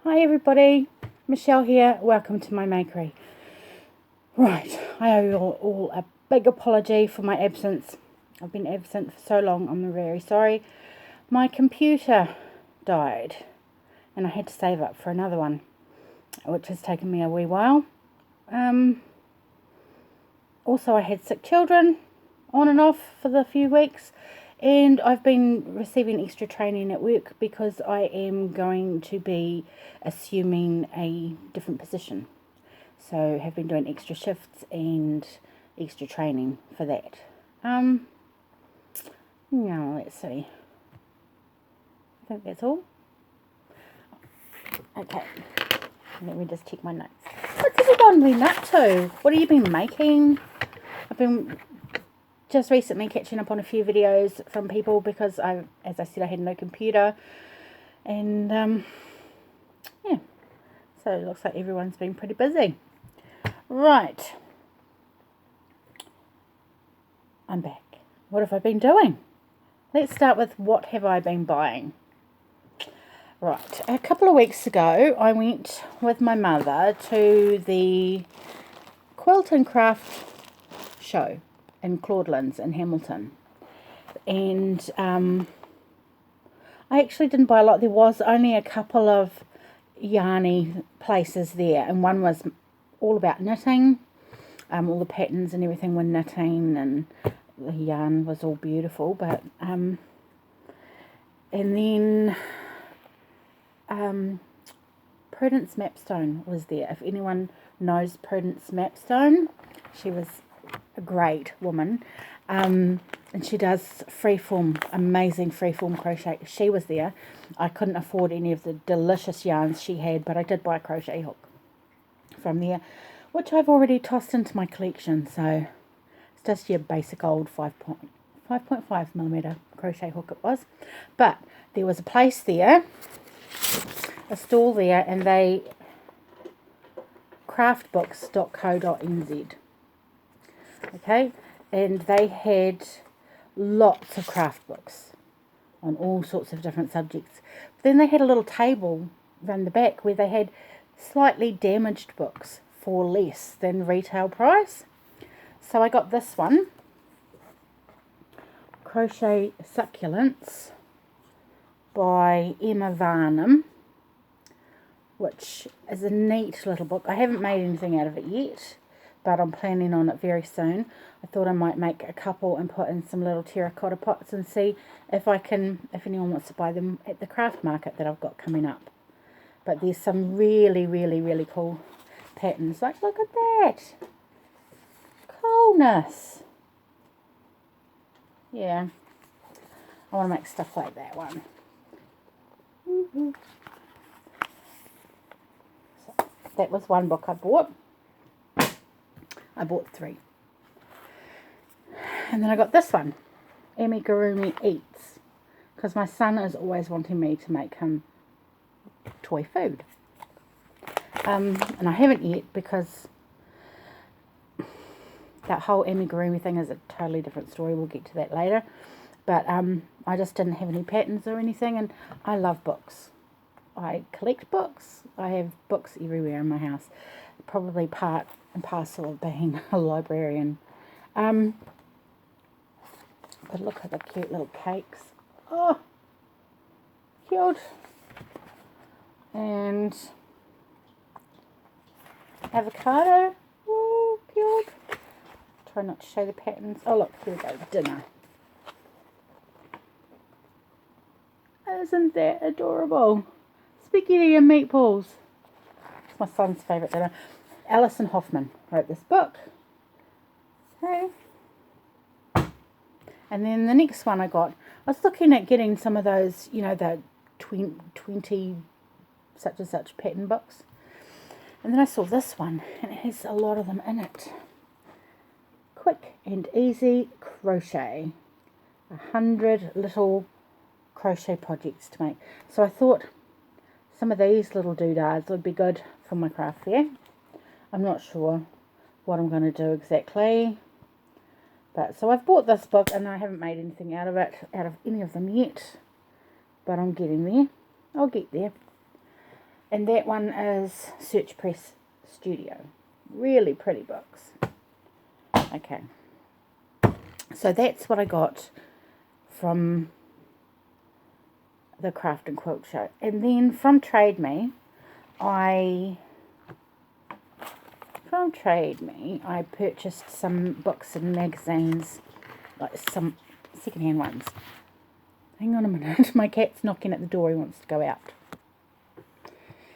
Hi everybody, Michelle here. Welcome to my Makery. Right, I owe you all a big apology for my absence. I've been absent for so long, I'm very sorry. My computer died and I had to save up for another one, which has taken me a wee while. Also, I had sick children on and off for the few weeks. And I've been receiving extra training at work because I am going to be assuming a different position. So have been doing extra shifts and extra training for that. Now let's see. I think that's all. Okay. Let me just check my notes. What's everyone been up to? What have you been making? I've been just recently catching up on a few videos from people because as I said, I had no computer, and yeah, so it looks like everyone's been pretty busy. Right, I'm back. What have I been doing? Let's start with what have I been buying. Right, a couple of weeks ago I went with my mother to the Quilt and Craft show in Claudelands in Hamilton, and I actually didn't buy a lot. There was only a couple of yarny places there, and one was all about knitting. All the patterns and everything were knitting, and the yarn was all beautiful. But and then Prudence Mapstone was there. If anyone knows Prudence Mapstone, she was a great woman, and she does freeform, amazing freeform crochet. She was there. I couldn't afford any of the delicious yarns she had, but I did buy a crochet hook from there, which I've already tossed into my collection. So it's just your basic old 5.5 millimeter crochet hook it was. But there was a place there, a stall there, and they craftbooks.co.nz. Okay, and they had lots of craft books on all sorts of different subjects. Then they had a little table around the back where they had slightly damaged books for less than retail price. So I got this one, Crochet Succulents by Emma Varnum, which is a neat little book. I haven't made anything out of it yet, but I'm planning on it very soon. I thought I might make a couple and put in some little terracotta pots and see if anyone wants to buy them at the craft market that I've got coming up. But there's some really, really, really cool patterns. Like, look at that. Coolness. Yeah. I want to make stuff like that one. So that was one book I bought. I bought 3. And then I got this one, Amigurumi Eats, because my son is always wanting me to make him toy food. And I haven't yet because that whole amigurumi thing is a totally different story. We'll get to that later. But I just didn't have any patterns or anything, and I love books. I collect books. I have books everywhere in my house. Probably part and parcel of being a librarian. But look at the cute little cakes. Oh, cute. And avocado. Oh, cute. Try not to show the patterns. Oh, look, here we go. Dinner. Isn't that adorable? Spaghetti and meatballs. It's my son's favourite dinner. Alison Hoffman wrote this book. Okay. And then the next one I got, I was looking at getting some of those, you know, the 20 such and such pattern books. And then I saw this one, and it has a lot of them in it. Quick and easy crochet. 100 little crochet projects to make. So I thought some of these little doodads would be good for my craft fair. I'm not sure what I'm going to do exactly. But so I've bought this book and I haven't made anything out of any of them yet. But I'm getting there. I'll get there. And that one is Search Press Studio. Really pretty books. Okay. So that's what I got from the Craft and Quilt Show. And then from Trade Me, I purchased some books and magazines, like some secondhand ones. Hang on a minute, my cat's knocking at the door, he wants to go out.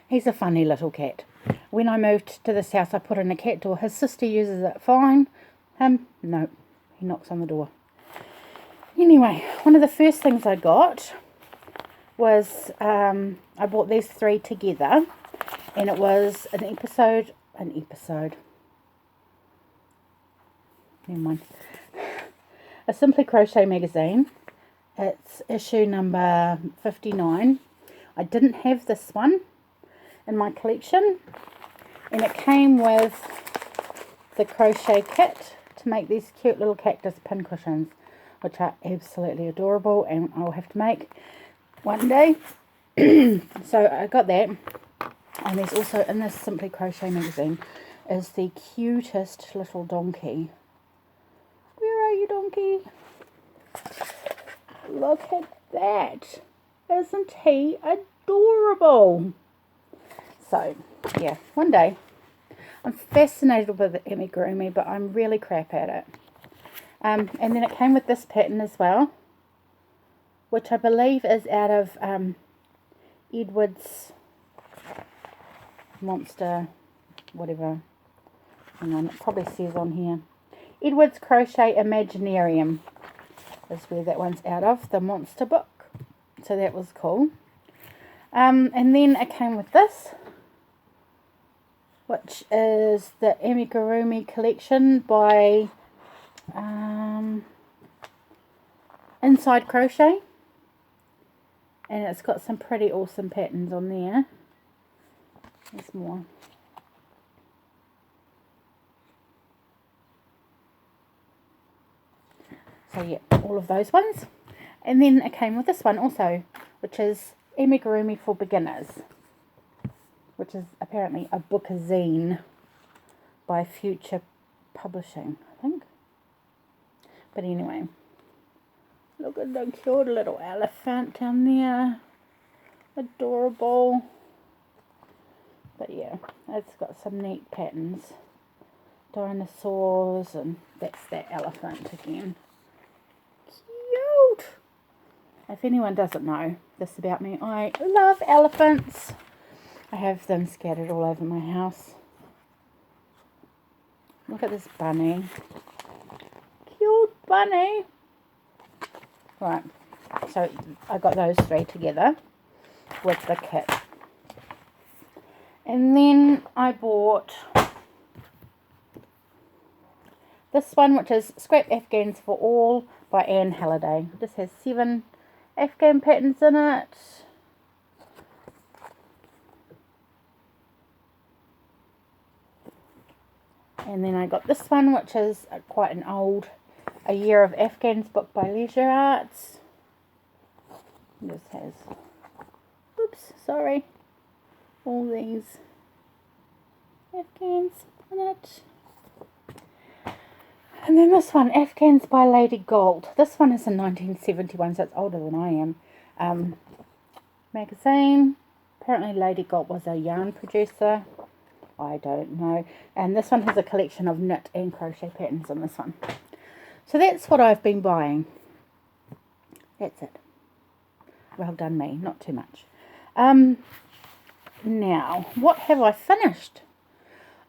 He's a funny little cat. When I moved to this house, I put in a cat door. His sister uses it fine. No, he knocks on the door. Anyway, one of the first things I got was, I bought these 3 together, and it was never mind, a Simply Crochet magazine. It's issue number 59. I didn't have this one in my collection, and it came with the crochet kit to make these cute little cactus pin cushions, which are absolutely adorable, and I'll have to make one day. So I got that. And there's also, in this Simply Crochet magazine, is the cutest little donkey. Where are you, donkey? Look at that. Isn't he adorable? So, yeah, one day. I'm fascinated with the amigurumi, but I'm really crap at it. And then it came with this pattern as well, which I believe is out of Edward's Monster, whatever. Hang on, it probably says on here. Edward's Crochet Imaginarium is where that one's out of, the monster book. So that was cool. And then it came with this, which is the amigurumi collection by Inside Crochet, and it's got some pretty awesome patterns on there. There's more. So yeah, all of those ones. And then it came with this one also, which is Amigurumi for Beginners, which is apparently a bookazine by Future Publishing, I think. But anyway, look at the cute little elephant down there. Adorable. But yeah, it's got some neat patterns. Dinosaurs, and that's that elephant again. Cute! If anyone doesn't know this about me, I love elephants. I have them scattered all over my house. Look at this bunny. Cute bunny. Right, so I got those 3 together with the kit. And then I bought this one, which is Scrap Afghans for All by Anne Halliday. This has 7 Afghan patterns in it. And then I got this one, which is quite an old A Year of Afghans book by Leisure Arts. This has, oops, sorry, all these Afghans in it. And then this one, Afghans by Lady Gold. This one is in 1971, so it's older than I am. Magazine. Apparently Lady Gold was a yarn producer. I don't know. And this one has a collection of knit and crochet patterns on this one. So that's what I've been buying. That's it. Well done me, not too much. Now, what have I finished?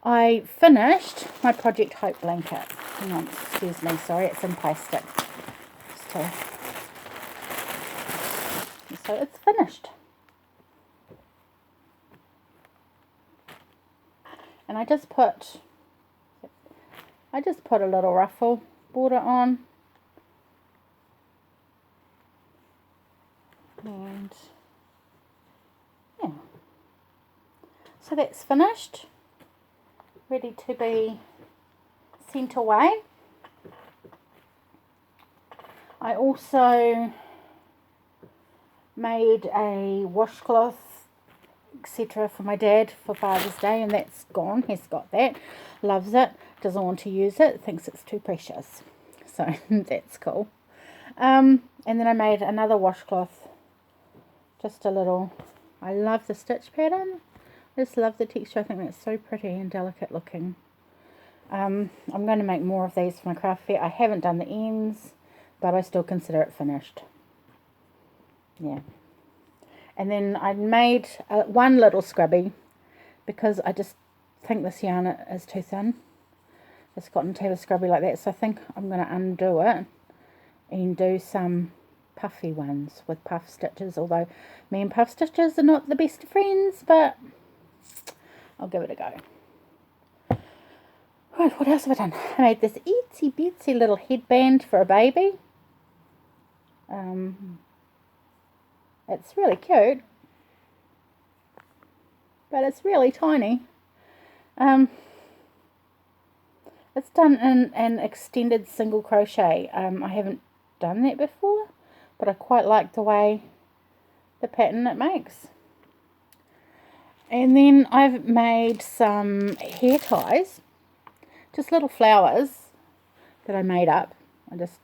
I finished my Project Hope blanket. Hang on, excuse me, sorry, it's in plastic. So it's finished. And I just put a little ruffle border on. And yeah. So that's finished. Ready to be sent away. I also made a washcloth etc. for my dad for Father's Day, and that's gone. He's got that, loves it, doesn't want to use it, thinks it's too precious. So that's cool. And then I made another washcloth, just a little. I love the stitch pattern. I just love the texture. I think that's so pretty and delicate looking. I'm going to make more of these for my craft fair. I haven't done the ends, but I still consider it finished. Yeah. And then I made one little scrubby because I just think this yarn is too thin. It's gotten to have a scrubby like that, so I think I'm going to undo it and do some puffy ones with puff stitches, although me and puff stitches are not the best of friends, but I'll give it a go. Right, what else have I done? I made this itsy bitsy little headband for a baby. It's really cute, but it's really tiny. It's done in an extended single crochet. I haven't done that before, but I quite like the way the pattern it makes. And then I've made some hair ties, just little flowers that I made up. I just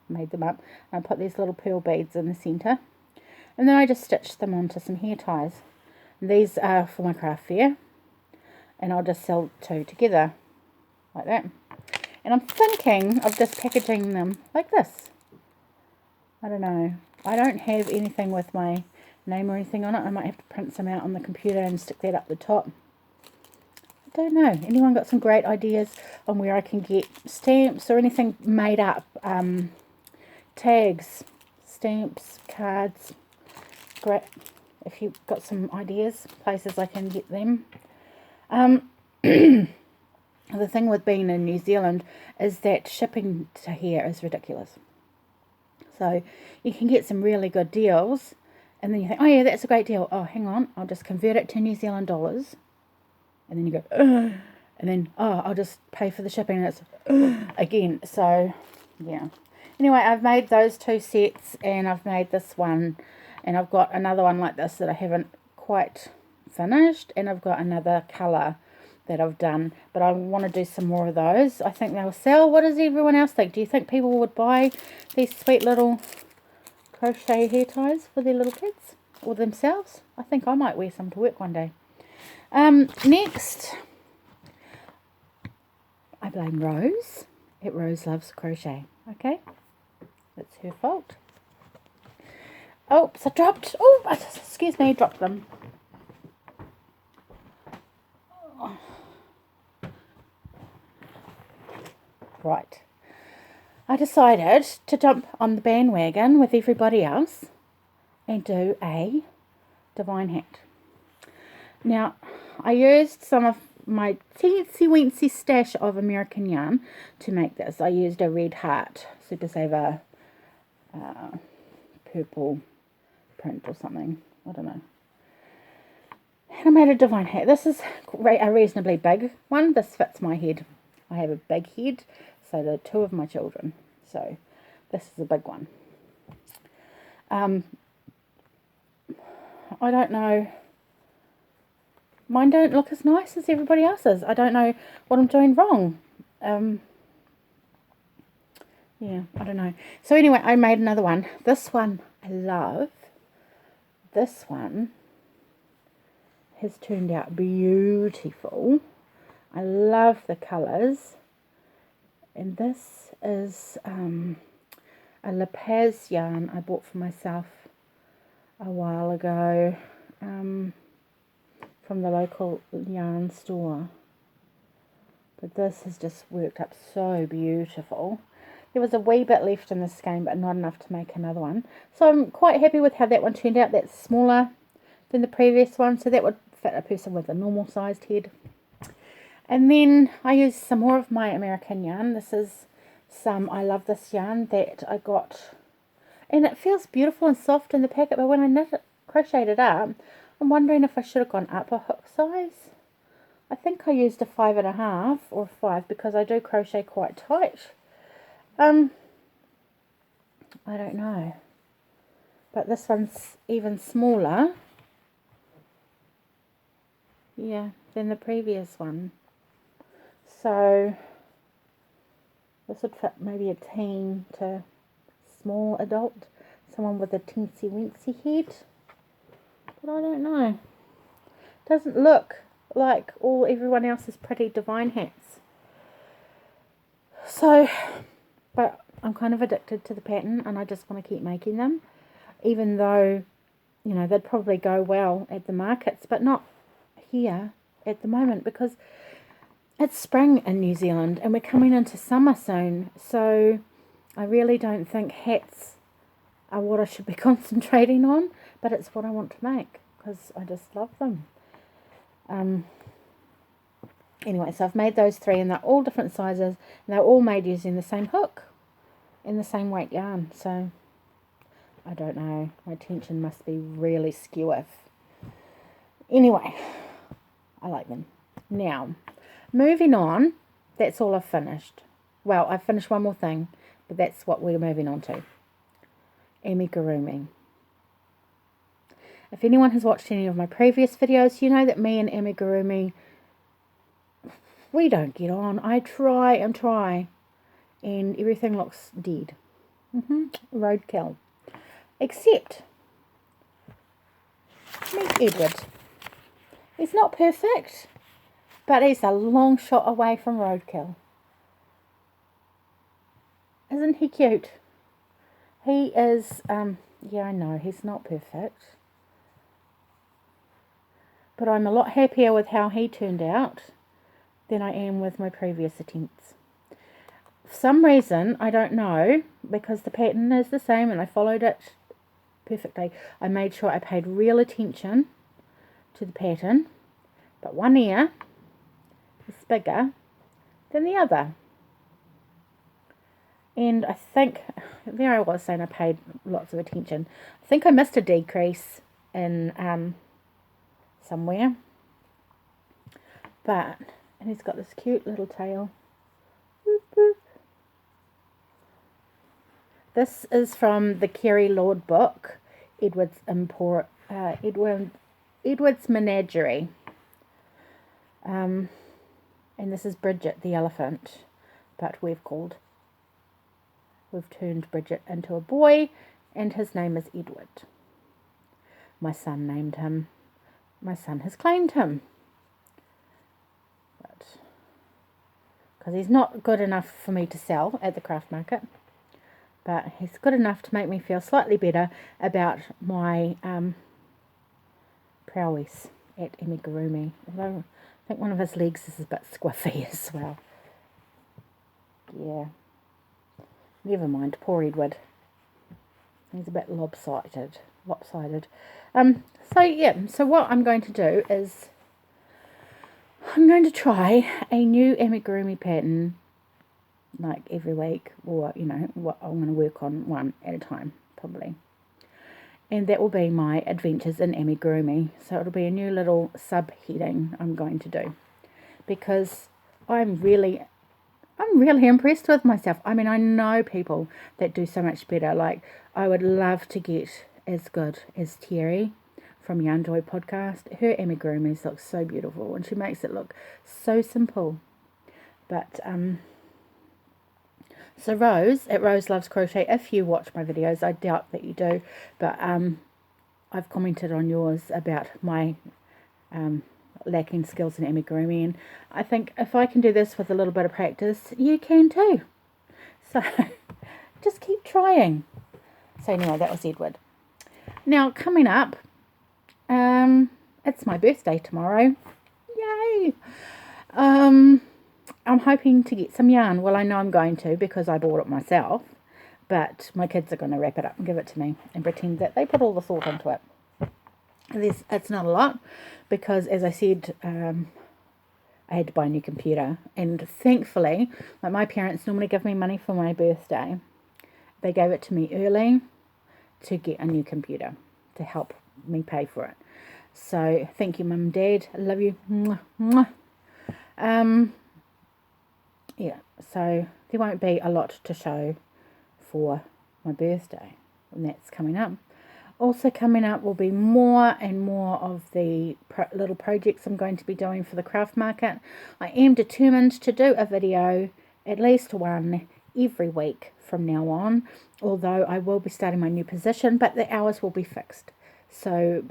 made them up. I put these little pearl beads in the centre, and then I just stitched them onto some hair ties. And these are for my craft fair, and I'll just sell two together like that. And I'm thinking of just packaging them like this. I don't know. I don't have anything with my name or anything on it. I might have to print some out on the computer and stick that up the top. I don't know. Anyone got some great ideas on where I can get stamps or anything made up? Tags, stamps, cards. Great. If you've got some ideas, places I can get them. The thing with being in New Zealand is that shipping to here is ridiculous. So you can get some really good deals, and then you think, oh yeah, that's a great deal. Oh, hang on, I'll just convert it to New Zealand dollars. And then you go, ugh. And then, oh, I'll just pay for the shipping, and it's again. So, yeah. Anyway, I've made those two sets, and I've made this one, and I've got another one like this that I haven't quite finished, and I've got another colour that I've done, but I want to do some more of those. I think they'll sell. What does everyone else think? Do you think people would buy these sweet little crochet hair ties for their little kids or themselves? I think I might wear some to work one day. Next, I blame Rose. Rose loves crochet. Okay, that's her fault. Oops, I dropped. Oh, excuse me, dropped them. Right, I decided to jump on the bandwagon with everybody else and do a divine hat. Now, I used some of my teensy-weensy stash of American yarn to make this. I used a red heart Super Saver purple print or something. I don't know. And I made a divine hat. This is a reasonably big one. This fits my head. I have a big head, so do two of my children. So this is a big one. I don't know. Mine don't look as nice as everybody else's. I don't know what I'm doing wrong. Yeah, I don't know. So anyway, I made another one. This one I love. This one has turned out beautiful. I love the colours. And this is a La Paz yarn I bought for myself a while ago from the local yarn store. But this has just worked up so beautiful. There was a wee bit left in this skein, but not enough to make another one. So I'm quite happy with how that one turned out. That's smaller than the previous one, so that would fit a person with a normal sized head. And then I used some more of my American yarn. This is some I Love This yarn that I got, and it feels beautiful and soft in the packet, but when I crocheted it up, I'm wondering if I should have gone up a hook size. I think I used a 5.5 or 5 because I do crochet quite tight. I don't know, but this one's even smaller. yeah, than the previous one. So this would fit maybe a teen to small adult, someone with a teensy weensy head. But I don't know. Doesn't look like everyone else's pretty divine hats. So, but I'm kind of addicted to the pattern and I just want to keep making them. Even though, you know, they'd probably go well at the markets, but not here at the moment because it's spring in New Zealand and we're coming into summer soon. So I really don't think hats are what I should be concentrating on, but it's what I want to make because I just love them. Anyway, so I've made those 3 and they're all different sizes and they're all made using the same hook in the same weight yarn. So I don't know, my tension must be really skew. Anyway, I like them. Now, moving on, that's all I've finished. Well, I've finished one more thing, but that's what we're moving on to. Amigurumi. If anyone has watched any of my previous videos, you know that me and amigurumi, we don't get on. I try and try, and everything looks dead. Roadkill. Except, meet Edward. He's not perfect, but he's a long shot away from roadkill. Isn't he cute? He is, yeah, I know, he's not perfect. But I'm a lot happier with how he turned out than I am with my previous attempts. For some reason, I don't know, because the pattern is the same and I followed it perfectly. I made sure I paid real attention to the pattern, but one ear is bigger than the other. And I think, there I was saying I paid lots of attention. I think I missed a decrease in somewhere. But, and he's got this cute little tail. Boop, boop. This is from the Kerri Lord book, Edward's Menagerie. And this is Bridget the elephant, but we've turned Bridget into a boy, and his name is Edward. My son named him. My son has claimed him. But because he's not good enough for me to sell at the craft market, but he's good enough to make me feel slightly better about my prowess at amigurumi. Although I think one of his legs is a bit squiffy as well. Yeah. Never mind, poor Edward. He's a bit lopsided. So yeah, so what I'm going to do is I'm going to try a new amigurumi pattern like every week, or you know, what I'm going to work on one at a time probably. And that will be my adventures in amigurumi. So it'll be a new little subheading I'm going to do, because I'm really impressed with myself. I mean, I know people that do so much better. Like, I would love to get as good as Terri from Yarnjoy podcast. Her amigurumis look so beautiful and she makes it look so simple. But so Rose at Rose Loves Crochet, if you watch my videos, I doubt that you do, but I've commented on yours about my lacking skills in amigurumi, and I think if I can do this with a little bit of practice, you can too. So just keep trying. So anyway, that was Edward. Now coming up, it's my birthday tomorrow. Yay! I'm hoping to get some yarn. Well, I know I'm going to, because I bought it myself, but my kids are going to wrap it up and give it to me and pretend that they put all the thought into it. It's not a lot, because as I said, I had to buy a new computer, and thankfully, like, my parents normally give me money for my birthday. They gave it to me early to get a new computer to help me pay for it. So thank you, Mum and Dad. I love you. Mwah, mwah. Yeah, so there won't be a lot to show for my birthday, and that's coming up. Also coming up will be more and more of the little projects I'm going to be doing for the craft market. I am determined to do a video, at least one, every week from now on, although I will be starting my new position, but the hours will be fixed. So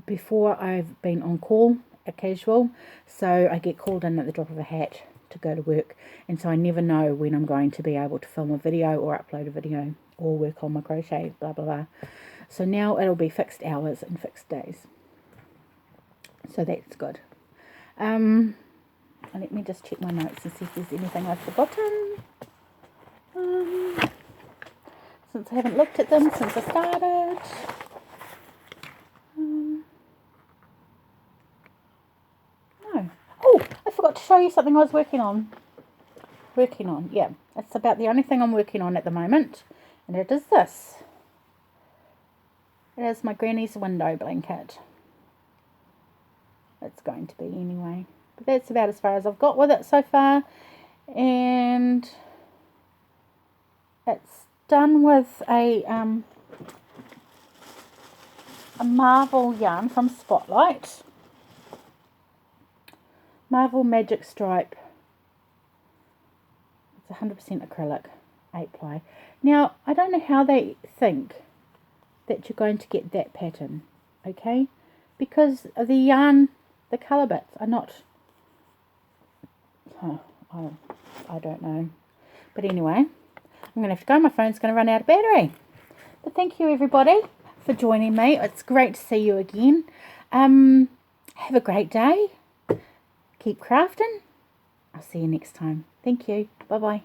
before I've been on call, a casual, so I get called in at the drop of a hat to go to work, and so I never know when I'm going to be able to film a video or upload a video or work on my crochet, blah blah blah. So now it'll be fixed hours and fixed days, so that's good. Let me just check my notes and see if there's anything I've forgotten, since I haven't looked at them since I started. No. Oh, I forgot to show you something I was working on. Yeah, it's about the only thing I'm working on at the moment, and it is this. It is my granny's window blanket. It's going to be anyway, but that's about as far as I've got with it so far, and it's done with a Marvel yarn from Spotlight. Marvel Magic Stripe. It's 100% acrylic, 8 ply. Now, I don't know how they think that you're going to get that pattern, okay? Because the yarn, the colour bits are not, I don't know. But anyway, I'm going to have to go. My phone's going to run out of battery. But thank you, everybody, for joining me. It's great to see you again. Have a great day. Keep crafting. I'll see you next time. Thank you. Bye-bye.